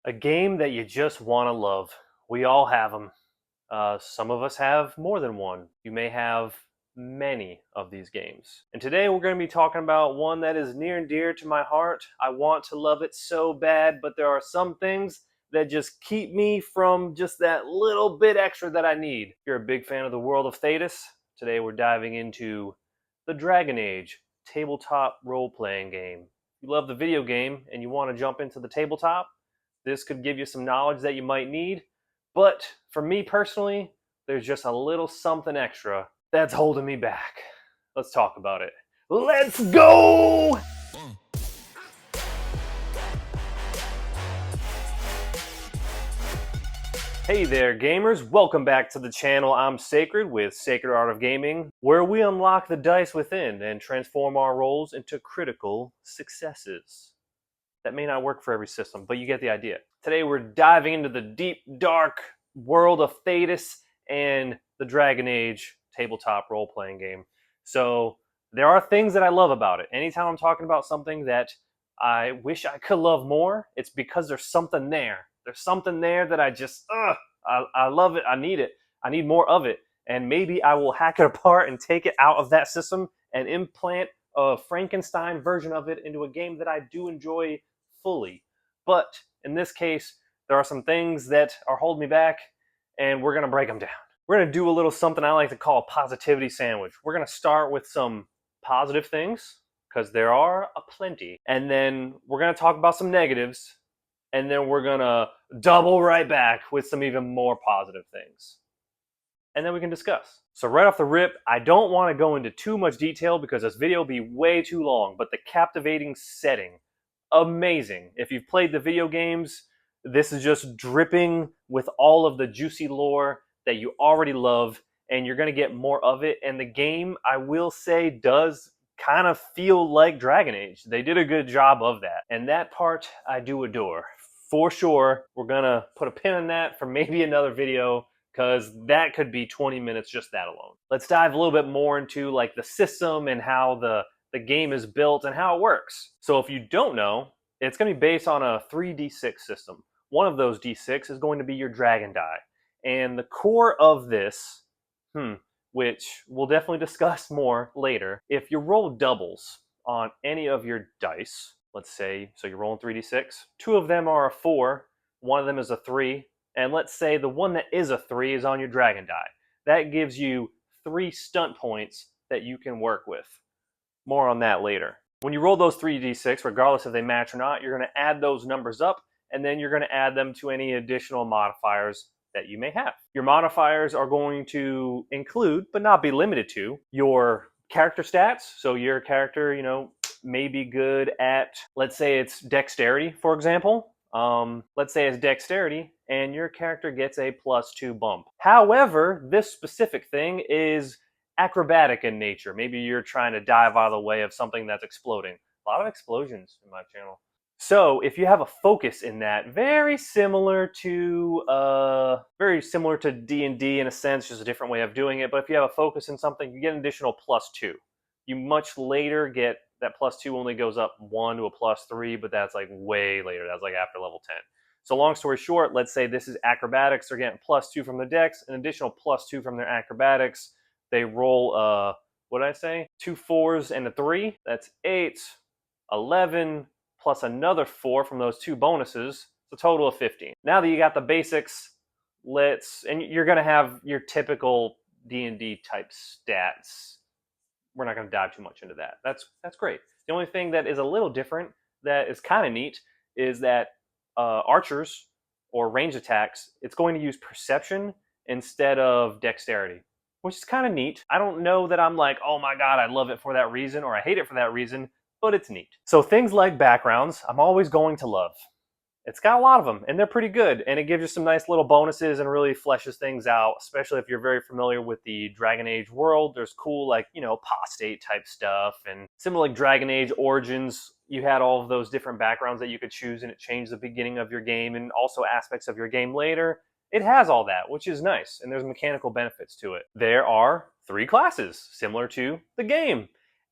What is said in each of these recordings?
A game that you just want to love. We all have them. Some of us have more than one. You may have many of these games. And today we're going to be talking about one that is near and dear to my heart. I want to love it so bad, but there are some things that just keep me from just that little bit extra that I need. If you're a big fan of the world of Thedas, today we're diving into the Dragon Age tabletop role-playing game. If you love the video game and you want to jump into the tabletop, this could give you some knowledge that you might need, but for me personally, there's just a little something extra that's holding me back. Let's talk about it. Let's go! Hey there, gamers. Welcome back to the channel. I'm Sacred with Sacred Art of Gaming, where we unlock the dice within and transform our roles into critical successes. That may not work for every system, but you get the idea. Today we're diving into the deep, dark world of Thedas and the Dragon Age tabletop role-playing game. So there are things that I love about it. Anytime I'm talking about something that I wish I could love more, it's because there's something there. There's something there that I love it. I need it. I need more of it. And maybe I will hack it apart and take it out of that system and implant a Frankenstein version of it into a game that I do enjoy fully. But in this case, there are some things that are holding me back, and we're going to break them down. We're going to do a little something I like to call a positivity sandwich. We're going to start with some positive things, because there are aplenty, and then we're going to talk about some negatives, and then we're going to double right back with some even more positive things. And then we can discuss. So right off the rip, I don't want to go into too much detail because this video will be way too long, but the captivating setting, amazing. If you've played the video games, this is just dripping with all of the juicy lore that you already love, and you're going to get more of it. And the game, I will say, does kind of feel like Dragon Age. They did a good job of that. And that part, I do adore. For sure, we're going to put a pin in that for maybe another video, because that could be 20 minutes just that alone. Let's dive a little bit more into like the system and how the game is built and how it works. So if you don't know, it's going to be based on a 3d6 system. One of those d6 is going to be your dragon die. And the core of this, which we'll definitely discuss more later, if you roll doubles on any of your dice, let's say, so you're rolling 3d6, two of them are a 4, one of them is a 3, and let's say the one that is a 3 is on your dragon die. That gives you 3 stunt points that you can work with. More on that later. When you roll those 3d6, regardless if they match or not, you're going to add those numbers up, and then you're going to add them to any additional modifiers that you may have. Your modifiers are going to include, but not be limited to, your character stats. So your character, may be good at, let's say it's dexterity, for example. Let's say it's dexterity, and your character gets a +2 bump. However, this specific thing is acrobatic in nature. Maybe you're trying to dive out of the way of something that's exploding. A lot of explosions in my channel. So if you have a focus in that, very similar to D&D in a sense, just a different way of doing it. But if you have a focus in something, you get an additional +2. You much later get that +2 only goes up 1 to a +3, but that's like way later. That's like after level 10. So long story short, let's say this is acrobatics. They're getting +2 from the dex, an additional +2 from their acrobatics. They roll, what did I say? 2 4s and a 3. That's 8, 11, plus another 4 from those 2 bonuses. It's a total of 15. Now that you got the basics, and you're going to have your typical D&D type stats. We're not going to dive too much into that. That's great. The only thing that is a little different that is kind of neat is that archers or range attacks, it's going to use perception instead of dexterity, which is kind of neat. I don't know that I'm like, oh my god, I love it for that reason, or I hate it for that reason, but it's neat. So things like backgrounds, I'm always going to love. It's got a lot of them, and they're pretty good, and it gives you some nice little bonuses and really fleshes things out, especially if you're very familiar with the Dragon Age world. There's cool, like, apostate type stuff, and similar like Dragon Age Origins, you had all of those different backgrounds that you could choose, and it changed the beginning of your game, and also aspects of your game later. It has all that, which is nice, and there's mechanical benefits to it. There are 3 classes, similar to the game.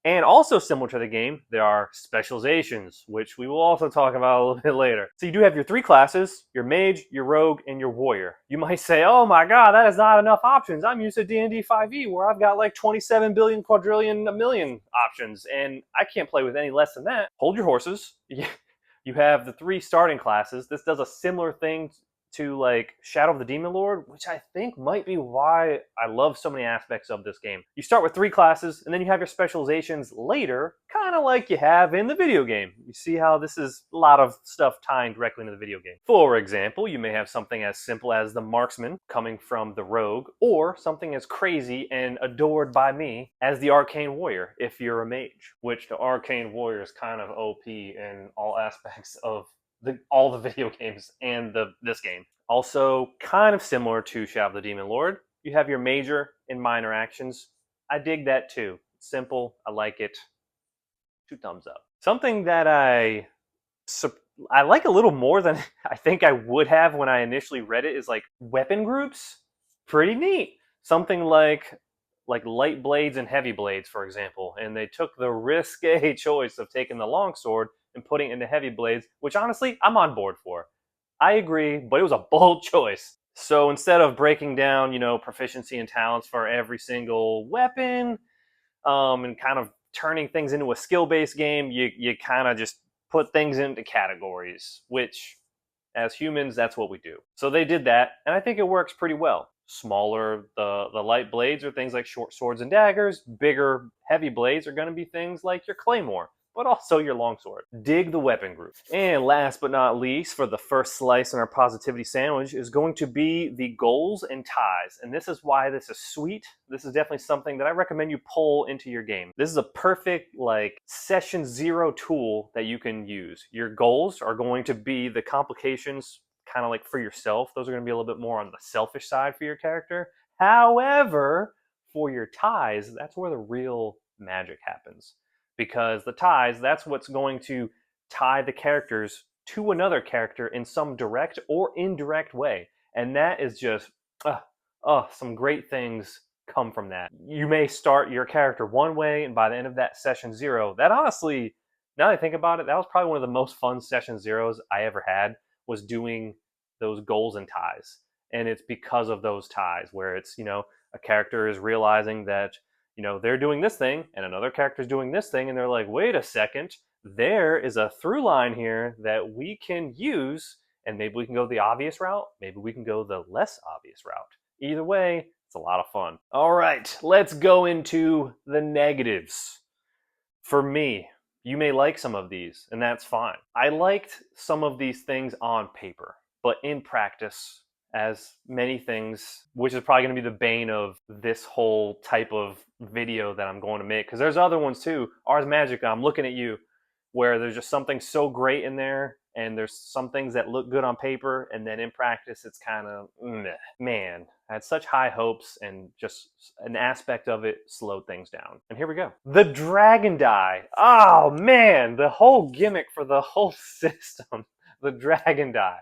And also similar to the game, there are specializations, which we will also talk about a little bit later. So you do have your 3 classes, your mage, your rogue, and your warrior. You might say, oh my god, that is not enough options. I'm used to D&D 5e where I've got like 27 billion, quadrillion, a million options, and I can't play with any less than that. Hold your horses. You have the 3 starting classes. This does a similar thing to like Shadow of the Demon Lord, which I think might be why I love so many aspects of this game. You start with 3 classes, and then you have your specializations later, kind of like you have in the video game. You see how this is a lot of stuff tying directly into the video game. For example, you may have something as simple as the marksman coming from the rogue, or something as crazy and adored by me as the arcane warrior if you're a mage, which the arcane warrior is kind of OP in all aspects of all the video games and this game. Also, kind of similar to Shadow of the Demon Lord, you have your major and minor actions. I dig that too. It's simple. I like it. 2 thumbs up. Something that I like a little more than I think I would have when I initially read it is like weapon groups. Pretty neat. Something like light blades and heavy blades, for example, and they took the risque choice of taking the longsword and putting it into heavy blades, which honestly I'm on board for. I agree, but it was a bold choice. So instead of breaking down, proficiency and talents for every single weapon, and kind of turning things into a skill-based game, you kind of just put things into categories, which as humans, that's what we do. So they did that, and I think it works pretty well. Smaller, the light blades are things like short swords and daggers. Bigger, heavy blades are going to be things like your claymore, but also your longsword. Dig the weapon group. And last but not least, for the first slice in our positivity sandwich is going to be the goals and ties. And this is why this is sweet. This is definitely something that I recommend you pull into your game. This is a perfect session 0 tool that you can use. Your goals are going to be the complications kind of like for yourself. Those are going to be a little bit more on the selfish side for your character. However, for your ties, that's where the real magic happens. Because the ties, that's what's going to tie the characters to another character in some direct or indirect way. And that is just, some great things come from that. You may start your character one way, and by the end of that session 0, that honestly, now that I think about it, that was probably one of the most fun session 0s I ever had, was doing those goals and ties. And it's because of those ties where it's, a character is realizing that they're doing this thing and another character's doing this thing, and they're like, wait a second, there is a through line here that we can use, and maybe we can go the obvious route, maybe we can go the less obvious route. Either way, it's a lot of fun. All right, let's go into the negatives. For me, you may like some of these, and that's fine. I liked some of these things on paper, but in practice, as many things, which is probably going to be the bane of this whole type of video that I'm going to make, because there's other ones too. Ars Magica, I'm looking at you, where there's just something so great in there, and there's some things that look good on paper, and then in practice it's kind of meh. Man, I had such high hopes, and just an aspect of it slowed things down. And here we go. The Dragon Die. Oh man, the whole gimmick for the whole system. The Dragon Die.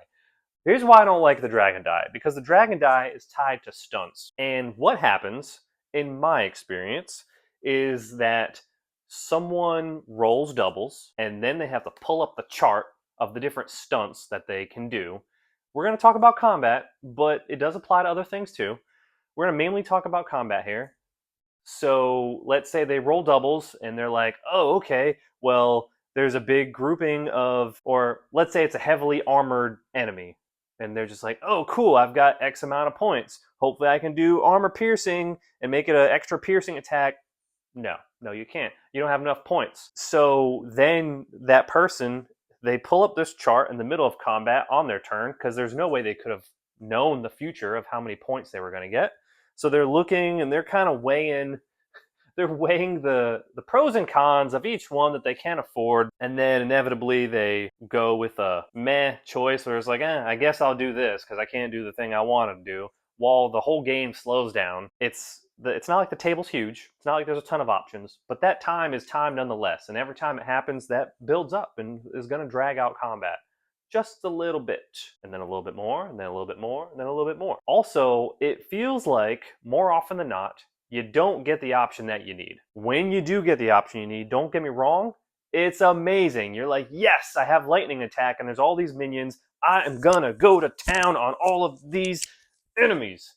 Here's why I don't like the Dragon Die, because the Dragon Die is tied to stunts. And what happens, in my experience, is that someone rolls doubles, and then they have to pull up the chart of the different stunts that they can do. We're going to talk about combat, but it does apply to other things too. We're going to mainly talk about combat here. So let's say they roll doubles, and they're like, oh, okay, well, there's a big grouping of, or let's say it's a heavily armored enemy. And they're just like, oh, cool, I've got X amount of points. Hopefully I can do armor piercing and make it an extra piercing attack. No, you can't. You don't have enough points. So then that person, they pull up this chart in the middle of combat on their turn, because there's no way they could have known the future of how many points they were going to get. So they're looking, and they're kind of weighing the pros and cons of each one that they can't afford, and then inevitably they go with a meh choice where it's like, I guess I'll do this because I can't do the thing I want to do, while the whole game slows down. It's not like the table's huge, it's not like there's a ton of options, but that time is time nonetheless, and every time it happens, that builds up and is going to drag out combat just a little bit, and then a little bit more, and then a little bit more, and then a little bit more. Also, it feels like more often than not, you don't get the option that you need. When you do get the option you need, don't get me wrong, it's amazing. You're like, yes, I have lightning attack and there's all these minions. I am gonna go to town on all of these enemies.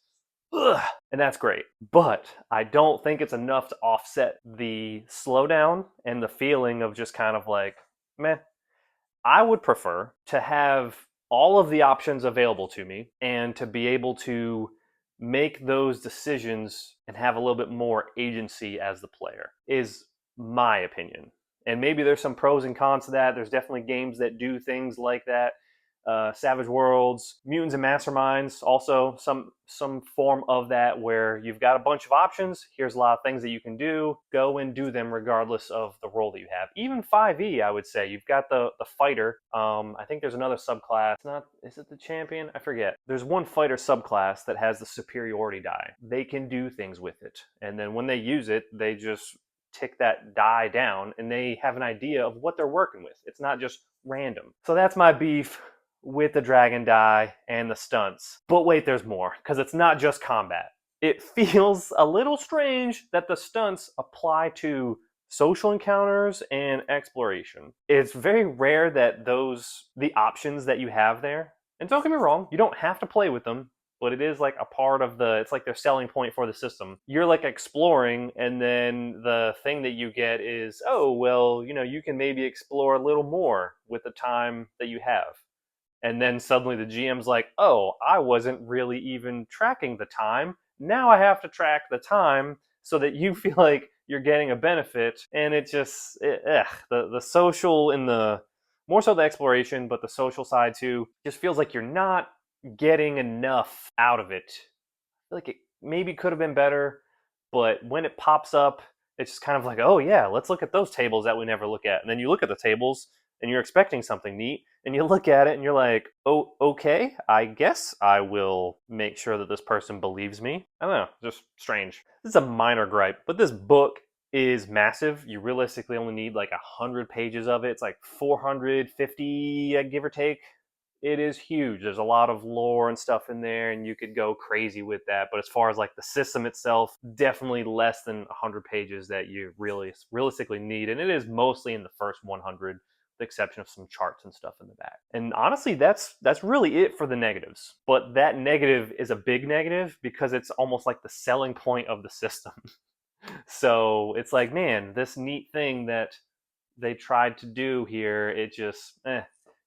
Ugh. And that's great. But I don't think it's enough to offset the slowdown and the feeling of just kind of like, meh. I would prefer to have all of the options available to me and to be able to make those decisions and have a little bit more agency as the player, is my opinion. And maybe there's some pros and cons to that. There's definitely games that do things like that. Savage Worlds, Mutants and Masterminds, also some form of that where you've got a bunch of options. Here's a lot of things that you can do. Go and do them regardless of the role that you have. Even 5e, I would say, you've got the fighter. I think there's another subclass. It's not, is it the champion? I forget. There's one fighter subclass that has the superiority die. They can do things with it, and then when they use it, they just tick that die down, and they have an idea of what they're working with. It's not just random. So that's my beef with the dragon die and the stunts. But wait, there's more, because it's not just combat. It feels a little strange that the stunts apply to social encounters and exploration. It's very rare that the options that you have there, and don't get me wrong, you don't have to play with them, but it is like a part of it's like their selling point for the system. You're like exploring, and then the thing that you get is, oh, well, you can maybe explore a little more with the time that you have. And then suddenly the GM's like, oh, I wasn't really even tracking the time. Now I have to track the time so that you feel like you're getting a benefit. And it just, the social and more so the exploration, but the social side too, just feels like you're not getting enough out of it. I feel like it maybe could have been better, but when it pops up, it's just kind of like, oh yeah, let's look at those tables that we never look at. And then you look at the tables and you're expecting something neat, and you look at it and you're like, oh, okay, I guess I will make sure that this person believes me. I don't know, just strange. This is a minor gripe, but this book is massive. You realistically only need like 100 pages of it. It's like 450, give or take. It is huge. There's a lot of lore and stuff in there, and you could go crazy with that. But as far as like the system itself, definitely less than 100 pages that you really realistically need. And it is mostly in the first 100, the exception of some charts and stuff in the back. And honestly, that's really it for the negatives. But that negative is a big negative because it's almost like the selling point of the system. So it's like, man, this neat thing that they tried to do here, it just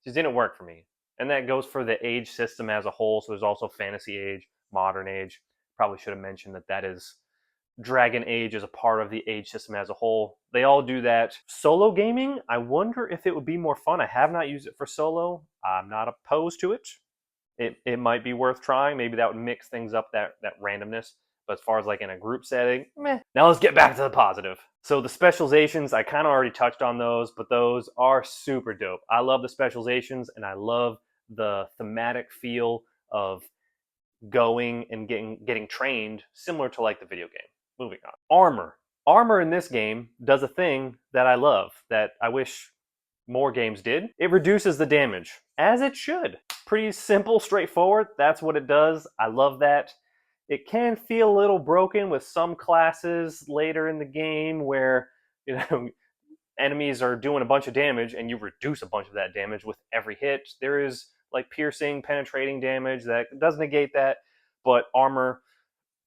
didn't work for me. And that goes for the age system as a whole. So there's also fantasy age, modern age. Probably should have mentioned that is Dragon Age is a part of the age system as a whole. They all do that. Solo gaming, I wonder if it would be more fun. I have not used it for solo. I'm not opposed to it. It might be worth trying. Maybe that would mix things up, that randomness. But as far as like in a group setting, meh. Now let's get back to the positive. So the specializations, I kind of already touched on those, but those are super dope. I love the specializations, and I love the thematic feel of going and getting trained, similar to like the video game. Moving on. Armor in this game does a thing that I love, that I wish more games did. It reduces the damage, as it should. Pretty simple, straightforward. That's what it does. I love that. It can feel a little broken with some classes later in the game where, enemies are doing a bunch of damage and you reduce a bunch of that damage with every hit. There is like piercing, penetrating damage that does negate that, but armor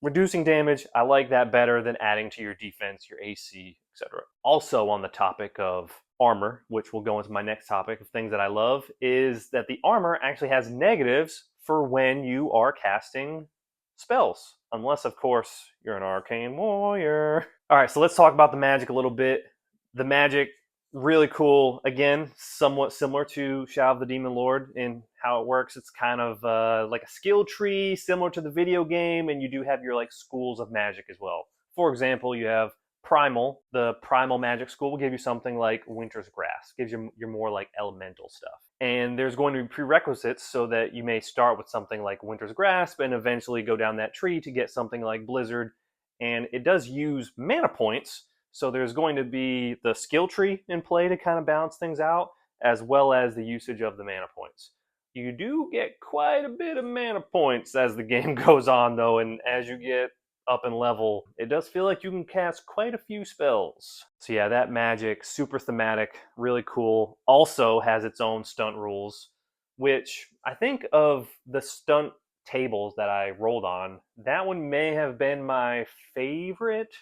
reducing damage, I like that better than adding to your defense, your AC, etc. Also on the topic of armor, which will go into my next topic of things that I love, is that the armor actually has negatives for when you are casting spells. Unless, of course, you're an arcane warrior. All right, so let's talk about the magic a little bit. The magic, really cool. Again, somewhat similar to Shadow of the Demon Lord in how it works. It's kind of like a skill tree, similar to the video game, and you do have your like schools of magic as well. For example, you have Primal. The Primal Magic School will give you something like Winter's Grasp. Gives you your more like elemental stuff. And there's going to be prerequisites so that you may start with something like Winter's Grasp and eventually go down that tree to get something like Blizzard. And it does use mana points, so there's going to be the skill tree in play to kind of balance things out, as well as the usage of the mana points. You do get quite a bit of mana points as the game goes on, though, and as you get up in level, it does feel like you can cast quite a few spells. So yeah, that magic, super thematic, really cool. Also has its own stunt rules, which I think of the stunt tables that I rolled on, that one may have been my favorite.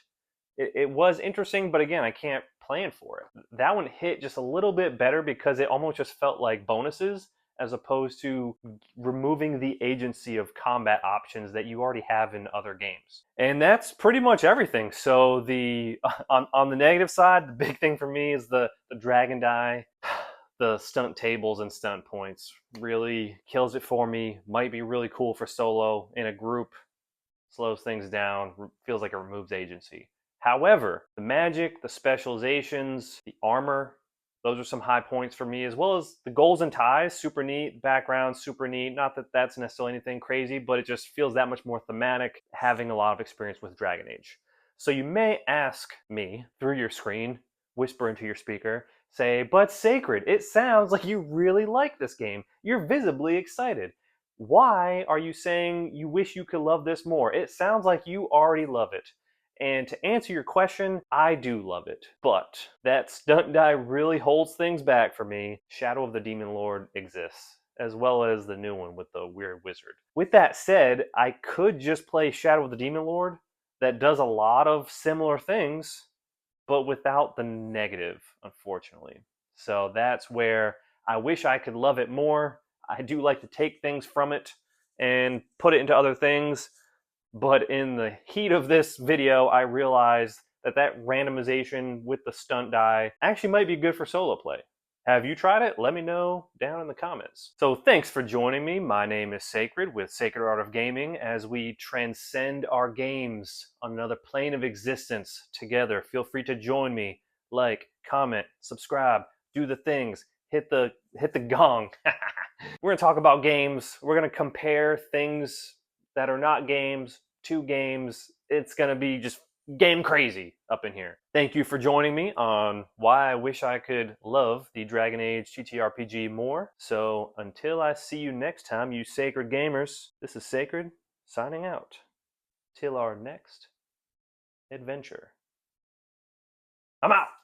It was interesting, but again, I can't plan for it. That one hit just a little bit better because it almost just felt like bonuses as opposed to removing the agency of combat options that you already have in other games. And that's pretty much everything. So the on the negative side, the big thing for me is the dragon die. The stunt tables and stunt points really kills it for me. Might be really cool for solo in a group, slows things down, feels like it removes agency. However, the magic, the specializations, the armor, those are some high points for me, as well as the goals and ties, super neat, background, super neat. Not that that's necessarily anything crazy, but it just feels that much more thematic, having a lot of experience with Dragon Age. So you may ask me through your screen, whisper into your speaker, say, but Sacred, it sounds like you really like this game. You're visibly excited. Why are you saying you wish you could love this more? It sounds like you already love it. And to answer your question, I do love it. But that stunt die really holds things back for me. Shadow of the Demon Lord exists, as well as the new one with the weird wizard. With that said, I could just play Shadow of the Demon Lord that does a lot of similar things, but without the negative, unfortunately. So that's where I wish I could love it more. I do like to take things from it and put it into other things, but in the heat of this video, I realized that that randomization with the stunt die actually might be good for solo play. Have you tried it? Let me know down in the comments. So thanks for joining me. My name is Sacred with Sacred Art of Gaming as we transcend our games on another plane of existence together. Feel free to join me. Like, comment, subscribe, do the things, hit the gong. We're gonna talk about games. We're gonna compare things that are not games to games. It's gonna be just game crazy up in here. Thank you for joining me on why I wish I could love the Dragon Age TTRPG more. So until I see you next time, you sacred gamers, this is Sacred signing out. Till our next adventure. I'm out!